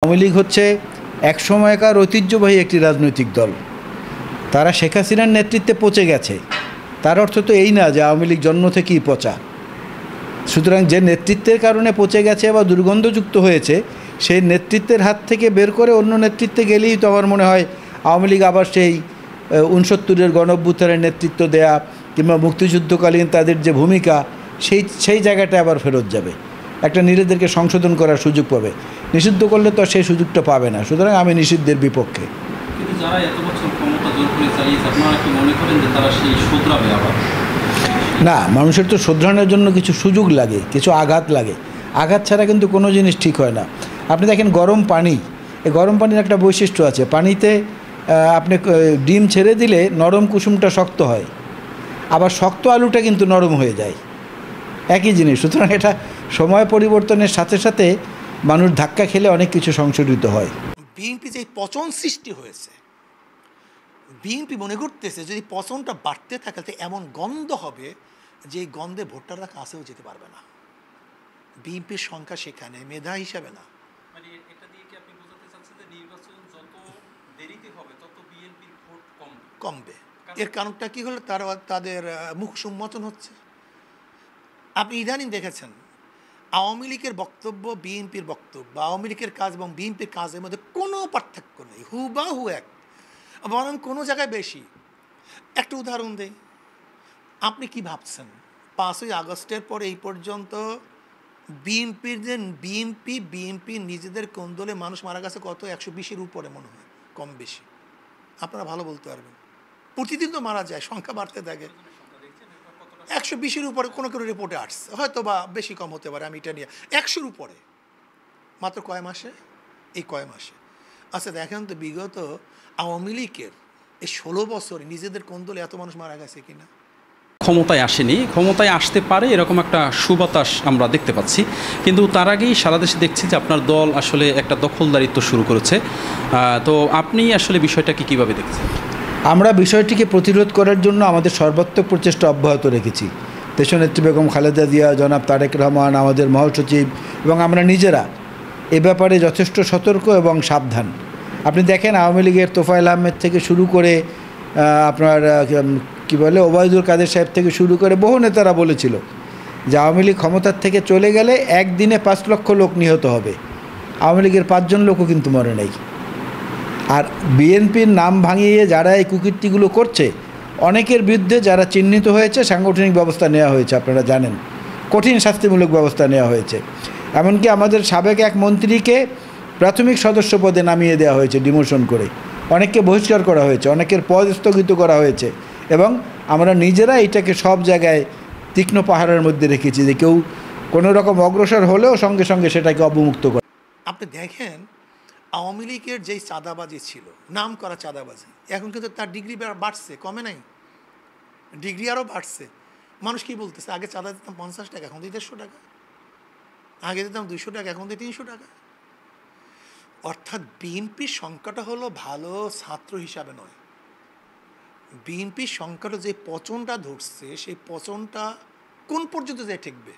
আওয়ামী লীগ হচ্ছে এক সময়কার ঐতিহ্যবাহী একটি রাজনৈতিক দল। তারা শেখ হাসিনার নেতৃত্বে পচে গেছে, তার অর্থ তো এই না যে আওয়ামী লীগ জন্ম থেকেই পচা। সুতরাং যে নেতৃত্বের কারণে পচে গেছে বা দুর্গন্ধযুক্ত হয়েছে, সেই নেতৃত্বের হাত থেকে বের করে অন্য নেতৃত্বে গেলেই তো আমার মনে হয় আওয়ামী লীগ আবার সেই ৬৯-এর গণঅভ্যুত্থানের নেতৃত্ব দেয়া কিংবা মুক্তিযুদ্ধকালীন তাদের যে ভূমিকা সেই জায়গাটা আবার ফেরত যাবে, একটা নিজেদেরকে সংশোধন করার সুযোগ পাবে। নিষিদ্ধ করলে তো সেই সুযোগটা পাবে না। সুতরাং আমি নিষিদ্ধের বিপক্ষে। কিন্তু যারা এত বছর ক্ষমতা জোর করে চালিয়েছে, আপনারা কি মনে করেন যে তারা সেই শোধরাবে আবার? না, মানুষের তো শোধরানোর জন্য কিছু সুযোগ লাগে, কিছু আঘাত লাগে। আঘাত ছাড়া কিন্তু কোনো জিনিস ঠিক হয় না। আপনি দেখেন গরম পানি, এই গরম পানির একটা বৈশিষ্ট্য আছে, পানিতে আপনি ডিম ছেড়ে দিলে নরম কুসুমটা শক্ত হয়, আবার শক্ত আলুটা কিন্তু নরম হয়ে যায়, একই জিনিস। সুতরাং এটা সময় পরিবর্তনের সাথে সাথে মানুষ ধাক্কা খেলে অনেক কিছু সংশোধিত হয়। বিএনপি যে পচন সৃষ্টি হয়েছে, বিএনপি মনে করতেছে যদি পচনটা বাড়তে থাকে তো এমন গন্ধ হবে যে এই গন্ধে ভোটাররা কাছেও যেতে পারবে না। বিএনপির সংখ্যা সেখানে মেধা হিসাবে না। মানে এটা দিয়ে কি আপনি বোঝাতে চাচ্ছেন যে নির্বাচন যত দেরিতে হবে তত বিএনপির ভোট কমবে? এর কারণটা কি হলো, তাদের মুখ সম্মোচন হচ্ছে। আপনি ইদানিং দেখেছেন আওয়ামী লীগের বক্তব্য, বিএনপির বক্তব্য, আওয়ামী লীগের কাজ এবং বিএনপির কাজের মধ্যে কোনো পার্থক্য নেই, হুবাহু এক, বরং কোনো জায়গায় বেশি। একটা উদাহরণ দেই, আপনি কি ভাবছেন 5ই আগস্টের পর এই পর্যন্ত বিএনপি নিজেদের কোন্দলে মানুষ মারা গেছে কত? 120-এর উপরে মনে হয়, কম বেশি। আপনারা ভালো বলতে পারবেন। প্রতিদিন তো মারা যায়, সংখ্যা বাড়তে থাকে। 120-এর উপরে কোনো রিপোর্টে আসছে, হয়তো বা বেশি কম হতে পারে, আমি এটা নিয়ে 100-এর উপরে মাত্র কয় মাসে, এই কয় মাসে। আচ্ছা দেখেন তো বিগত আওয়ামী লীগের এই 16 বছরে নিজেদের কোন্দলে এত মানুষ মারা গেছে কিনা? ক্ষমতায় আসেনি, ক্ষমতায় আসতে পারে এরকম একটা সুবাতাস আমরা দেখতে পাচ্ছি। কিন্তু তার আগেই সারা দেশে দেখছি যে আপনার দল আসলে একটা দখলদারিত্ব শুরু করেছে। তো আপনি আসলে বিষয়টাকে কীভাবে দেখছেন? আমরা বিষয়টিকে প্রতিরোধ করার জন্য আমাদের সর্বাত্মক প্রচেষ্টা অব্যাহত রেখেছি। দেশনেত্রী বেগম খালেদা জিয়া, জনাব তারেক রহমান, আমাদের মহাসচিব এবং আমরা নিজেরা এ ব্যাপারে যথেষ্ট সতর্ক এবং সাবধান। আপনি দেখেন আওয়ামী লীগের তোফায়েল আহমেদ থেকে শুরু করে আপনার কি বলে ওবায়দুল কাদের সাহেব থেকে শুরু করে বহু নেতারা বলেছিল যে আওয়ামী লীগ ক্ষমতার থেকে চলে গেলে একদিনে 5 লক্ষ লোক নিহত হবে। আওয়ামী লীগের 5 জন লোকও কিন্তু মরে নাই। আর বিএনপির নাম ভাঙিয়ে যারা এই কুকীর্তিগুলো করছে, অনেকের বিরুদ্ধে যারা চিহ্নিত হয়েছে সাংগঠনিক ব্যবস্থা নেওয়া হয়েছে, আপনারা জানেন, কঠিন শাস্তিমূলক ব্যবস্থা নেওয়া হয়েছে। এমনকি আমাদের সাবেক এক মন্ত্রীকে প্রাথমিক সদস্য পদে নামিয়ে দেওয়া হয়েছে ডিমোশন করে, অনেককে বহিষ্কার করা হয়েছে, অনেকের পদ স্থগিত করা হয়েছে। এবং আমরা নিজেরা এটাকে সব জায়গায় তীক্ষ্ণ পাহাড়ের মধ্যে রেখেছি যে কেউ কোনো রকম অগ্রসর হলেও সঙ্গে সঙ্গে সেটাকে অবমুক্ত করে। আপনি দেখেন আওয়ামী লীগের যেই চাঁদাবাজি ছিল, নাম করা চাঁদাবাজি, এখন কিন্তু তার ডিগ্রি বাড়ছে, কমে নাই, ডিগ্রি আরও বাড়ছে। মানুষ কি বলতেছে, আগে চাঁদা দিতাম 50 টাকা, এখন দিই 150 টাকা, আগে দিতাম 200 টাকা, এখন দিই 300 টাকা। অর্থাৎ বিএনপির সংখ্যাটা হলো ভালো ছাত্র হিসাবে নয়, বিএনপির সংখ্যাটা যে পচনটা ধরছে, সেই পচনটা কোন পর্যন্ত যায় ঠেকবে?